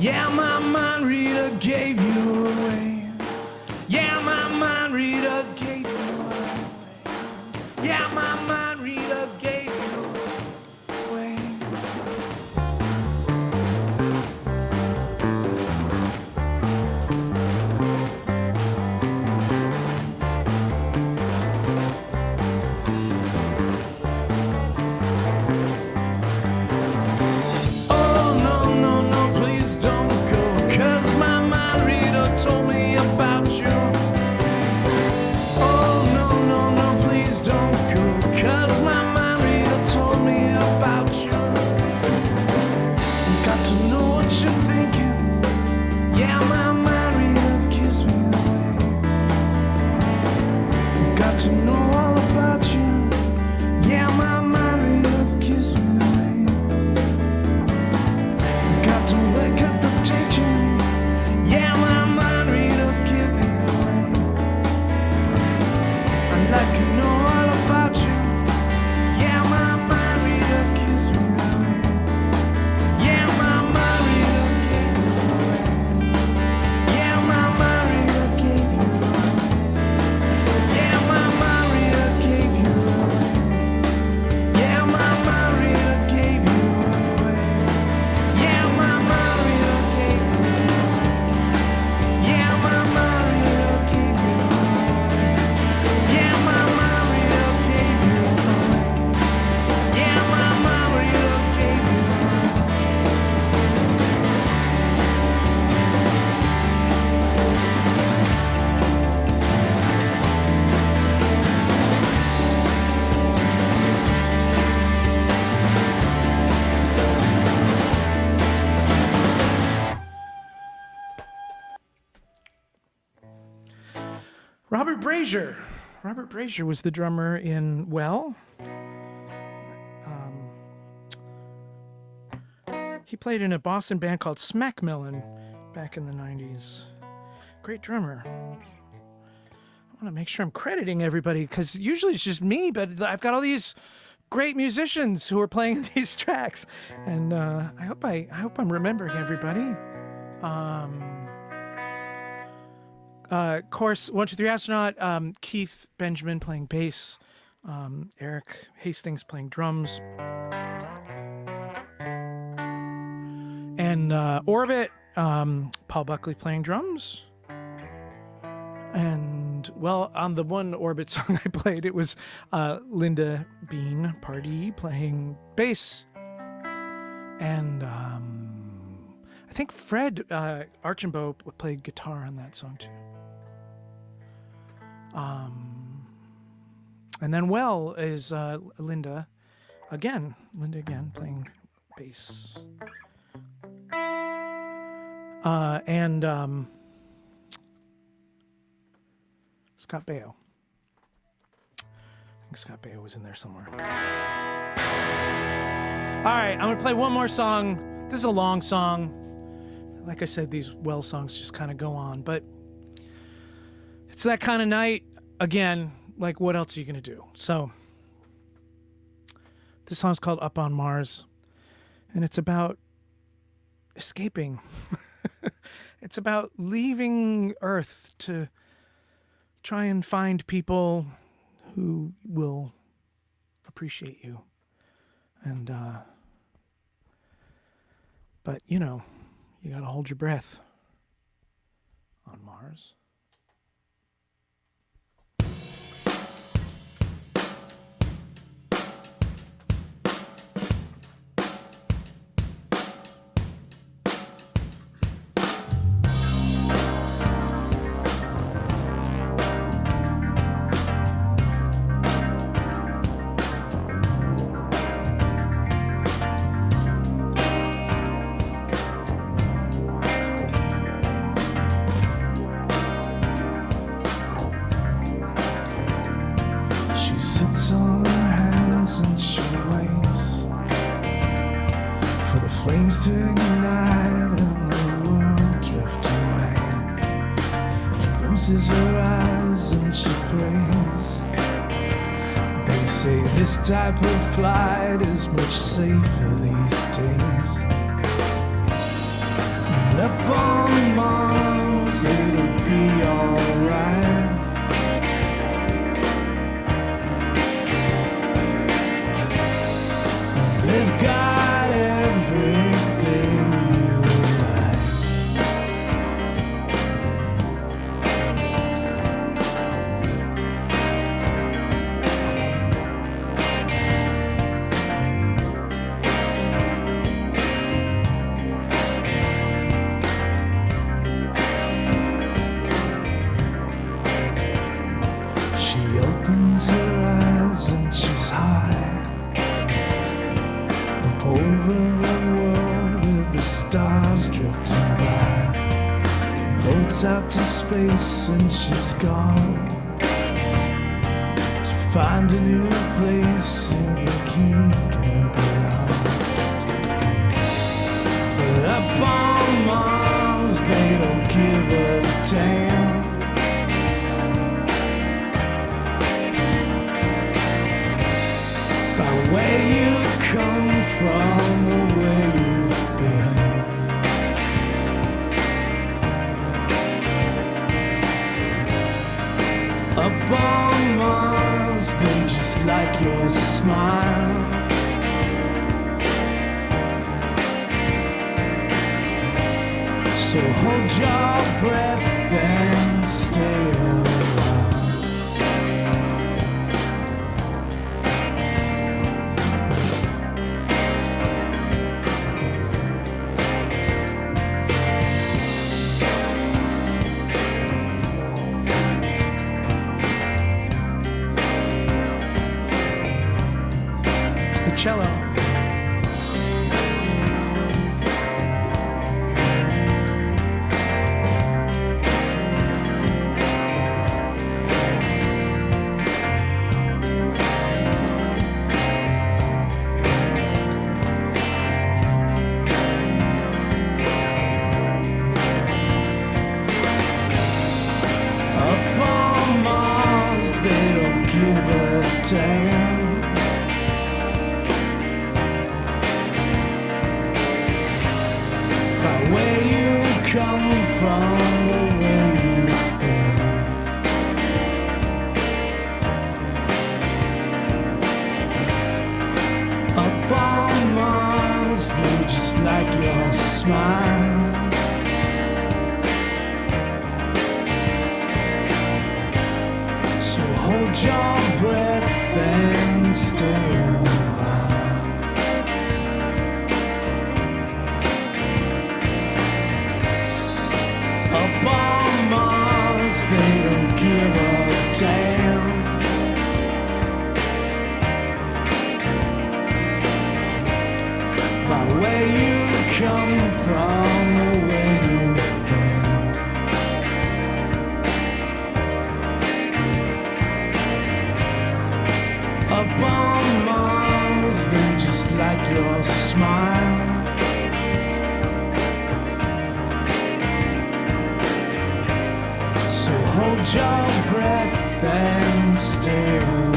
Yeah, my mind Rita gave you away. Yeah, my mind Rita gave you away. Yeah, my mind Rita gave you away. Oh, no, no, no, please don't go, 'cause my mind Rita told me about you. Oh, no, no, no, please don't go, 'cause my mind Rita told me about you. Got to know what you're thinking. Yeah, my mind Rita gives me away. Got to know all about you. Yeah, my mind Rita gives me away. Got to wake up the teaching. Yeah, my mind Rita give me away. I'd like to know all about you. Yeah, my mind Rita gives me away. Yeah, my mind Rita gave me away. Yeah, my mind Rita gave you away. Yeah, my mind Rita gave you away. Yeah, my mind Rita gave you away. Yeah, my mind Rita gave you away. Yeah, my mind Rita gave you away. Yeah, my mind Rita gave you away. Yeah, my mind Rita gave you away. Robert Brazier. Robert Brazier was the drummer in Well. He played in a Boston band called Smackmelon back in the 90s. Great drummer. I want to make sure I'm crediting everybody, because usually it's just me, but I've got all these great musicians who are playing these tracks, and I hope I'm remembering everybody. Course 123 Astronaut, Keith Benjamin playing bass, Eric Hastings playing drums, and Orbit, Paul Buckley playing drums. And well, on the one Orbit song I played, it was Linda Bean Pardee playing bass, and I think Fred Archambault played guitar on that song too. And then Well is Linda again playing bass. And Scott Baio. I think Scott Baio was in there somewhere. All right, I'm going to play one more song. This is a long song. Like I said, these Well songs just kind of go on, but it's that kind of night. Again, like, what else are you going to do? So this song's called Up on Mars, and it's about escaping. It's about leaving Earth to try and find people who will appreciate you. And, but, you know, you gotta hold your breath on Mars. wasting night and the world drift away. She closes her eyes and she prays. They say this type of flight is much safer these days. And up on Mars it'll be alright. They've got everything you like. She opens her eyes and she's high over the world with the stars drifting by. Boats out to space and she's gone to find a new place in the kingdom beyond. But up on Mars they don't give a damn. By where you come from or where you've been. Up on Mars they just like your smile. So hold your breath and stay alive. Cello. Up on Mars, they don't give a damn. Where you come from or where you've been. Up on Mars, they just like your smile. So hold your breath and stay alive. Up on Mars, they don't give a damn. By where you come from or where you've been. Up on Mars, they just like your smile. So hold your breath and stay alive.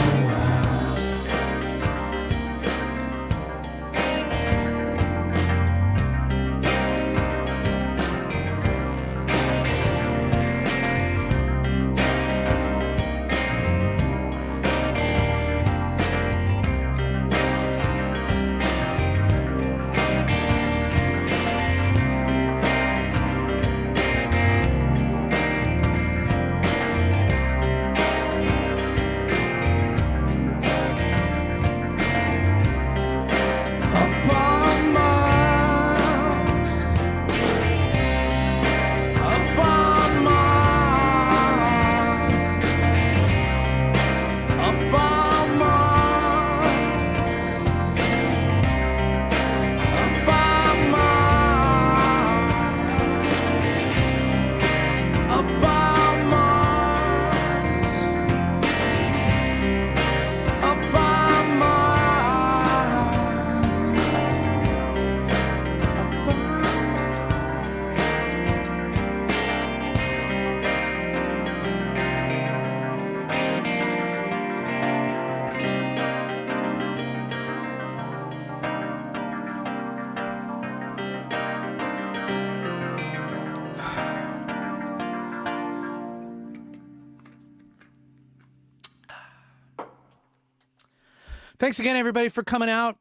Thanks again, everybody, for coming out,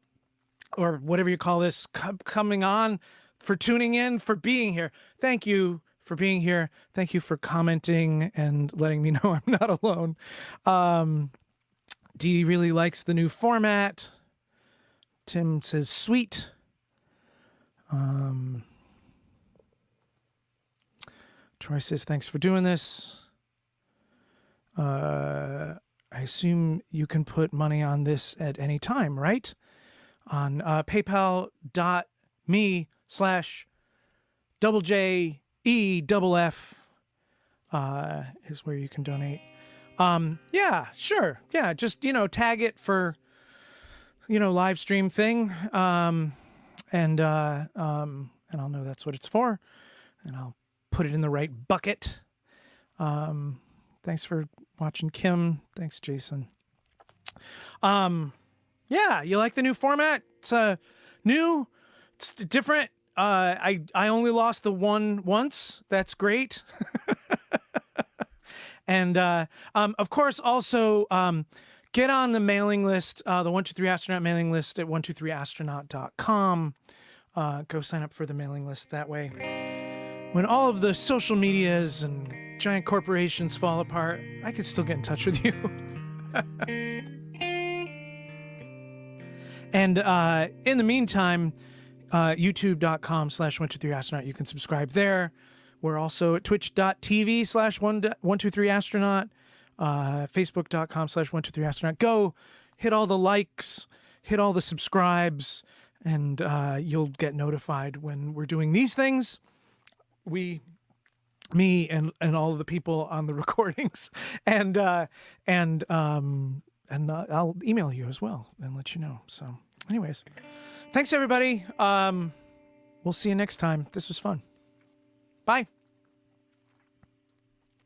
or whatever you call this, coming on, for tuning in, for being here. Thank you for being here. Thank you for commenting and letting me know I'm not alone. Dee really likes the new format. Tim says, sweet. Troy says, thanks for doing this. I assume you can put money on this at any time, right? On paypal.me/JEFF is where you can donate. Yeah, sure. Yeah, just, tag it for, live stream thing. And I'll know that's what it's for, and I'll put it in the right bucket. Thanks for watching, Kim. Thanks, Jason. Yeah, you like the new format? It's new. It's different. I only lost the one once. That's great. And of course, also get on the mailing list, the 123 Astronaut mailing list at 123astronaut.com. Go sign up for the mailing list that way. When all of the social medias and giant corporations fall apart, I can still get in touch with you. And in the meantime, youtube.com/123astronaut, you can subscribe there. We're also at twitch.tv/123astronaut, facebook.com/123astronaut. Go hit all the likes, hit all the subscribes, and you'll get notified when we're doing these things. Me and all of the people on the recordings, and I'll email you as well and let you know. So anyways, thanks everybody. We'll see you next time. This was fun. Bye.